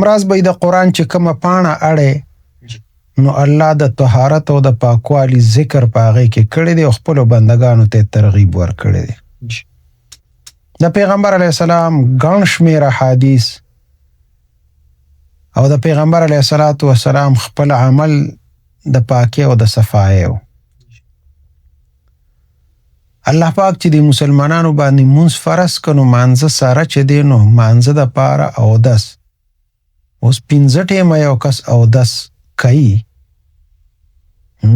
همراز به د قرآن چې کومه پاڼه اړې نو الله د طهارت او د پاکوالي ذکر په هغې کې کړی دی او خپلو بندګانو ته ترغیب ورکړی دی. د پیغمبر علیه السلام ګڼ شمېره حدیث او د پیغمبر علیه السلام خپل عمل د پاکۍ او د صفایۍ و. الله پاک چې د مسلمانانو باندې مونځ فرض کړ نو مانځه ساره چې دی نو مانځه دپاره اودس اوس 5 ټیمه یو کس اودس کوي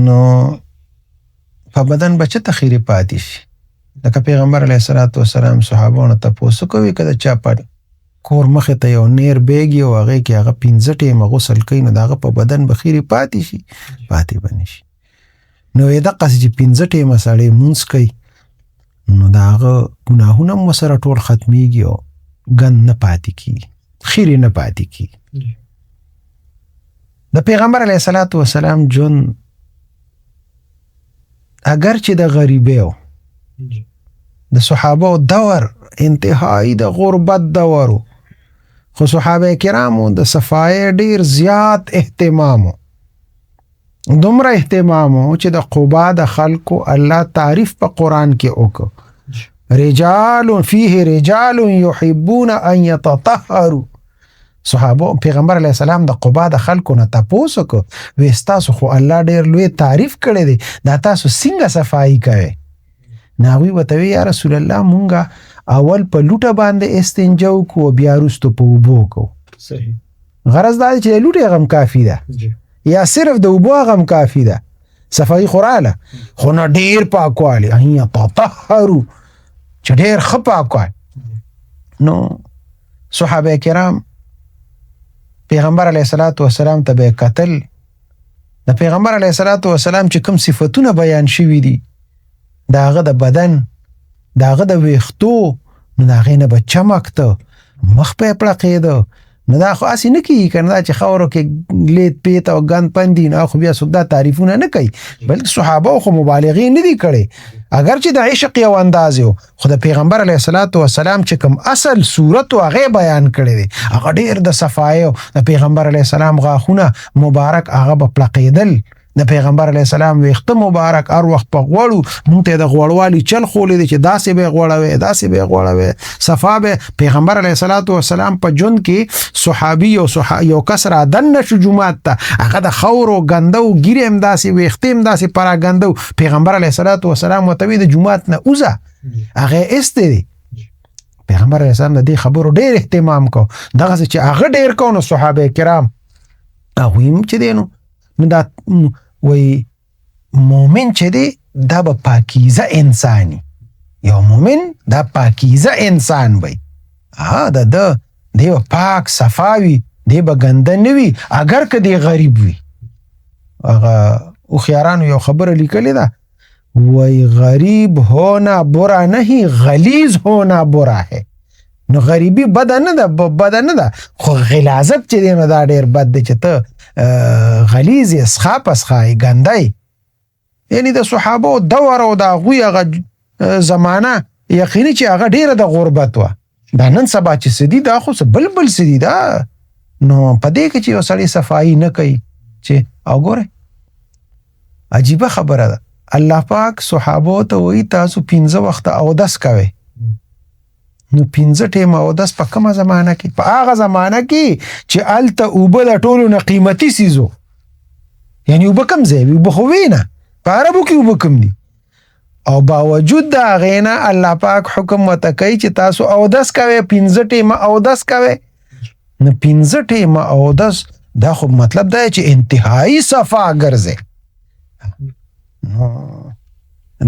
نو په بدن به څه تخیرې پاتې شي. لکه پیغمبر علیه السلام صحابانو تپوس کوي که د چا په کور مخې ته یو نیر بیګي او هغې کې هغه 5 ټیمه غسل کوي نو د هغه په بدن به خیرې پاتې شي؟ پاتې به نه شي. نو دقسې چې 5 ټیمه سړی مونځ کوي نو د هغه ګناهونه هم ورسره ټول ختمیږي او ګند نه پاتې کېږي، خیرې نه پاتې کېږي. د پیغمبر علیه السلام ژوند اگر چې د غریبۍ و د صحابه دور انتهایی د غربت دور و خو صحابه کرامو د صفایۍ ډیر زیات اهتمام و. دومره اهتمام و چې د قبا د خلکو الله تعریف په قرآن کې وکړ. رجال فیه رجال یحبون ان یتطهروا. صحابه پیغمبر علیه السلام د قبا د خلکو نه تپوس وکړ وی ستاسو خو الله ډیر لوی تعریف کړی دی دا تاسو څنګه صفایي کوئ؟ نو هغوی ورته وی یا رسول الله مونږه اول په لوټه باندې استنجا وکړو بیا وروستو په اوبو وکړو. صحیح. غرض دا دی چې د لوټې هغه هم کافي ده یا صرف د اوبو هغه هم کافي ده. صفایي خو راله خو نه ډیر پاکوالی ان یتطهروا چې ډیر ښه پاکوالی. نو صحابه کرام پیغمبر علیه السلام ته به کتل. د پیغمبر علیه السلام چې کوم صفتونه بیان شوي دي د هغه د بدن د هغه د ویښتو نو د هغې نه به چمک ته مخ به یې پړقېده. نو دا خو هسې نه کېږي که نه دا چې خاورو کې لید پیت او ګند پندي نو خو بیا څوک دا تعریفونه نه کوي بلکې صحابه خو مبالغې نه دي کړې. اگر چې د عشق یو انداز و خو د پیغمبر علیه السلام چې کوم اصل صورت و هغې بیان کړی دی هغه ډېر د صفایو. د پیغمبر علیه السلام غاښونه مبارک هغه به پړقېدل. د پیغمبر علیه السلام ویښته مبارک هر وخت په غوړو مونږ ته د غوړوالي چل خولی دی چې داسې به یې غوړوې داسې به یې غوړوې. صفا به پیغمبر علیه السلام په ژوند کې صحابي یو کس را دننه شو جومات ته هغه د خاورو ګنده و ږیرې هم داسې ویښتې هم داسې پراګنده و. پیغمبر علیه السلام ورته وی د جومات نه وځه هغې ایستی دی. پیغمبر علیه السلام د دې خبرو ډېر اهتمام کو. دغسې چې هغه ډېر کو نو صحابه کرام هغوی هم چې دی نو دا وی مومن چې دی دا به پاکیزه انسانی. یو مومن دا پاکیزه انسان وی د دی به پاک صفاوی دی به ګنده نه وي اگر که دی غریب وي. هغه هوښیارانو یو خبره لیکلې ده وی غریب ہونا برا نہیں غلیظ ہونا برا ہے. نو غریبی بده نه ده خو غلاظت چې دی نو دا ډېر بد دی چې ته غلیظ یې څښا پسخا یې ګنده یې. یعنې د صحابو دور او د هغوی هغه زمانه یقیني چې هغه ډېره د غربت وه. دا نن سبا چې څه دي دا خو څه بل څه دي دا. نو په دې کې چې یو سړی صفایي نه کوي چې او ګوره عجیبه خبره ده الله پاک صحابو ته وایي تاسو 5 وخته اودس کوئ. نو 5 ټیمه اودس په کومه زمانه کې؟ په هغه زمانه کې چې هلته اوبه د ټولو نه قیمتي څیز و. یعنې اوبه کم ځای وي اوبه خو وي نه په عربو کې اوبه کم دي او باوجود د هغې نه الله پاک حکم ورته کوي چې تاسو اودس کوئ 5 ټیمه اودس کوئ. نو 5 ټیمه اودس دا خو مطلب دا چې انتهایی صفا ګرځئ.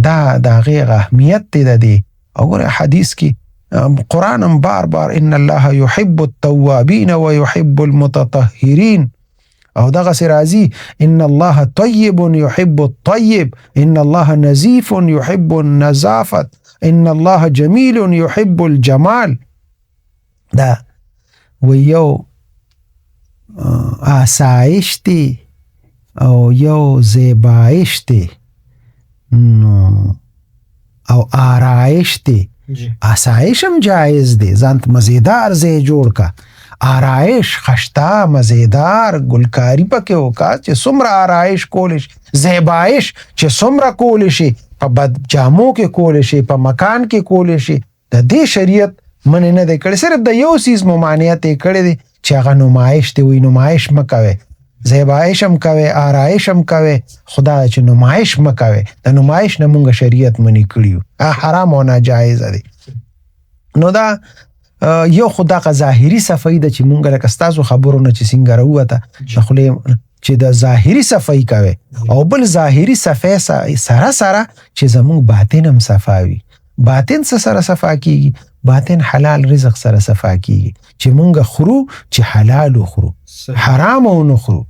دا د هغې اهمیت دی د دې. او ګوره حدیث کې قرآن هم بار ان الله يحب التوابین ويحب المتطهرین او دغسې راځي ان الله طیب يحب الطیب ان الله نظیف يحب النظافت ان الله جمیل يحب الجمال. دا و یو آسایش دی او یو زیبایش دی او آرایش دی. آسایش هم جایز دی ځان ته مزیدار ځای جوړ کا آرایش خشتا مزیدار ګلکاری پکې وکړه چې څومره آرایش کولی شي، زیبایش چې څومره کولی شي، په بد جامو کې کولی شي، په مکان کې کولی شي. د دې شریعت منې نه دی کړی، صرف د یو څیز ممانعت یې کړی دی چې هغه نمایش دی. وایي نمایش مه کوئ، زیبایش هم کوئ، آرایش هم کوئ، خدا چې نمایش مه کوئ. د نمایش نه مونږ شریعت منې کړي یو، حرام او ناجایزه دی. نو دا یو خدا کا ظاهري صفائی ده چې مونږ لکه ستاسو خبرو نه چې څنګه راووته د خولې چې د ظاهري صفائی کوي، او بل ظاهري صفای سره سره چې زمونږ باطن هم صفا وي. باطن سره صفا کیږي، باطن حلال رزق سره صفا کیږي چې مونږ خورو چې حلال وخورو، حرام او نه خورو.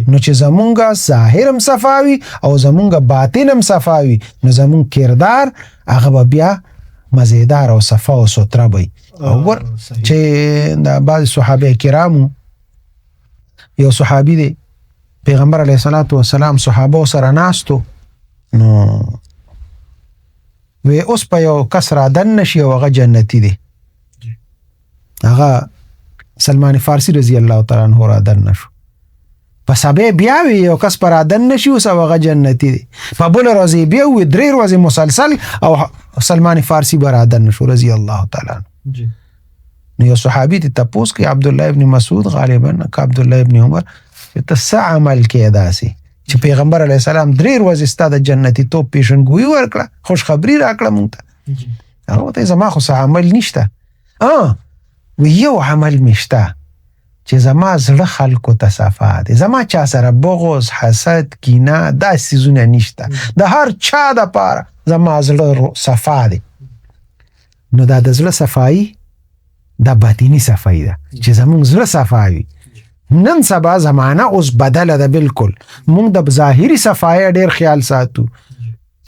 نو چې زمونږ ظاهر هم صفا وي او زمونږ باطن هم صفا وي، نو زمونږ کردار هغه به بیا مزیدار او صفا او ستره وي. او ور چې د بعض صحابه کرامو، یو صحابي دی پیغمبر علیه الصلاۃ والسلام صحابه سره ناستو، نو وی اوس په یو کس را دن نشي او هغه جنتی دی. هغه سلمان فارسی رضی الله تعالی عنہ را دن نشو، پس بیا وی یو کس پر را دن نشي او هغه جنتی دی. په بل ورځ بیا وی 3 ورځې مسلسل او سلمان فارسی برا دن نشو رضی الله تعالی عنہ. نو یو صحابي ته تپوس کې عبد الله ابن مسعود غالبا که عبد الله ابن عمر ته څه عمل کې داسي چې پیغمبر علیه السلام 3 ورځې ستاسو جنتی توپ پیشنګوئی ورکړه، خوش خبری راکړه مونږ ته. هغه ته زما خو څه عمل نشته، یو عمل مشته چې زما زړه خلکو ته صفا دی، زما چا سره بغض، حسد، کینه دا سيزونه نشته، د هر چا د پاره زما زړه صفا دی. نو دا د زړه صفائی دا باطینی صفائی ده چې زمونږ زړه صفا وي. نن سبا زمانہ اوس بدله ده بالکل، مونږ د ظاهري صفای ډیر خیال ساتو.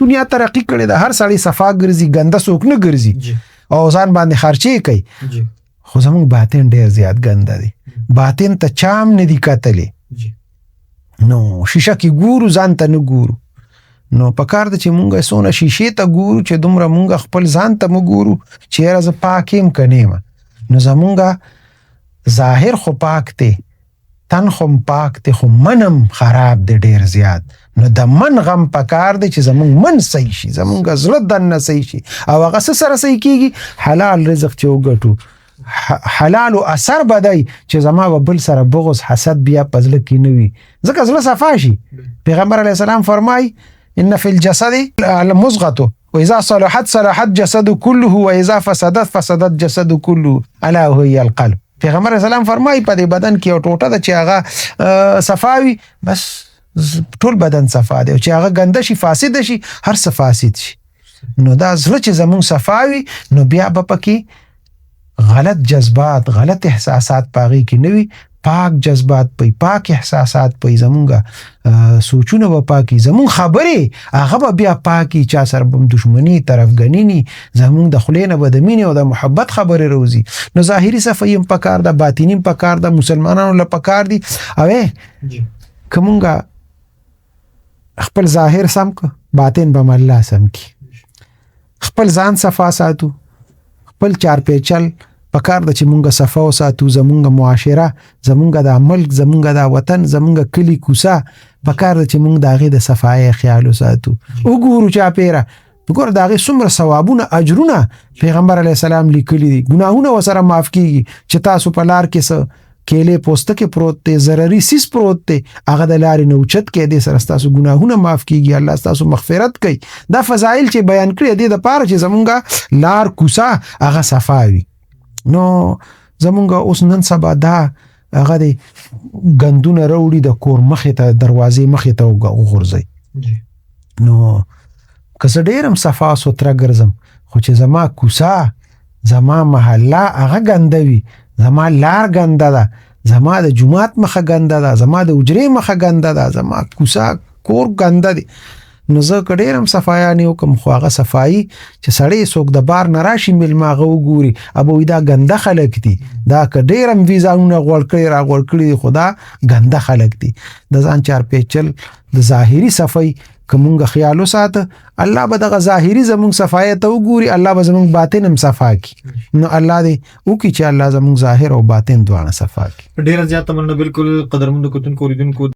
دنیا ترقی کړي ده، هر سړی صفا ګرځي، ګنده څوک نه ګرځي او ځان باندې خرچې کوي. خو زمونږ باطن ډیر زیات ګنده دی، باطن ته چام نه دی کتلې. نو شیشه کې ګورو، ځان ته نه ګورو. نو پکار ده چې مونږ سونه شیشه ته ګورو چې دومره مونږ خپل ځان ته مګورو چې راز پاکیم کنيم. نو زمونږ ظاهر خو پاک دی، تن خو پاک دی، خو منم خراب دی ډیر زیات. نو د من غم پکار دی چې زمونږ من صحیح شي، زمونږ زړه دنه صحیح شي، او هغه سره صحیح کیږي حلال رزق چې وګټو، حلال او اثر بدای چې زما بل سره بغض حسد بیا پزله کې نه وي، ځکه زړه صفا شي. پیغمبر علیه السلام فرمای ان فی الجسد المضغه واذا صلحت صلح الجسد كله واذا فسدت فسد الجسد كله الا وهي القلب. پیغمبر اسلام فرمایي په دې بدن کې یو ټوټه ده چې هغه صفاوي، بس ټول بدن صفا دی، او چې هغه ګنده شي فاسد شي هر څه فاسد شي. نو دا زړه چې زمون صفاوي، نو بیا به پکې غلط جذبات، غلط احساسات پاغي کې نوي، پاک جذبات پي، پاک احساسات پي، زمونږه سوچونه به پاکي، زمون خبرې هغه به بیا پاکي، چا سره بم دښمنی طرفګنینی، زمون د خلینه به د مینې او د محبت خبرې روزي. نو ظاهري صفایم پکار ده، باطینی پکار ده، مسلمانانو له پکار دي. اوه کومګه خپل ظاهر سم کو، باطن به الله سم کی. خپل ځان صفا ساتو، خپل چار پیچل پکار د چې مونږه صفا وساتو، زمونږه معاشره، زمونږه د ملک، زمونږه د وطن، زمونږه کلی کوسه پکار د چې مونږ داغه د صفای خیال وساتو. وګورو چا پیرا وګور داغه څومره ثوابونه اجرونه پیغمبر علی السلام لیکلي دي، ګناهونه وسره معاف کیږي. چې تاسو په لار کې څه کېله پوسټکه پروت ته، ضرري سیس پروت ته، هغه د لارې نه اوچت کې دي سره تاسو ګناهونه معاف کیږي، الله تاسو مغفرت کوي. دا فضایل چې بیان کړی دي د پاره چې زمونږه لار کوسه هغه صفاوي. نو زمونږه اوس نن سبا دا هغه د غندونه وروړي د کور مخې ته، دروازې مخې ته وغورځي. نو که ډیرم صفا ستره ګرځم، خو چې زما کوسه، زما محله هغه ګندوي، زما لار ګنده ده، زما د جمعات مخه ګنده ده، زما د اجرې مخه ګنده ده، زما کوسه کور ګنده دي. نو زه کډیرم صفایانه وکم، خو هغه صفای چې سړی څوک د بار نراشي ملماغه وګوري، ابو دا ګنده خلک دي، دا کډیرم ویزاونه غوړ کړی خدا ګنده خلک دي. د ځان چار پیچل د ظاهري صفای کومه خیال وساته الله به دغه ظاهري زمونږ صفایت ته وګوري، الله به زمونږ باطن هم صفا کی. نو الله دې وکړي چې الله زمونږ ظاهر او باطن دواړه صفا کی. ډیر زیات مننه. بالکل قدرمنو کتونکو اوریدونکو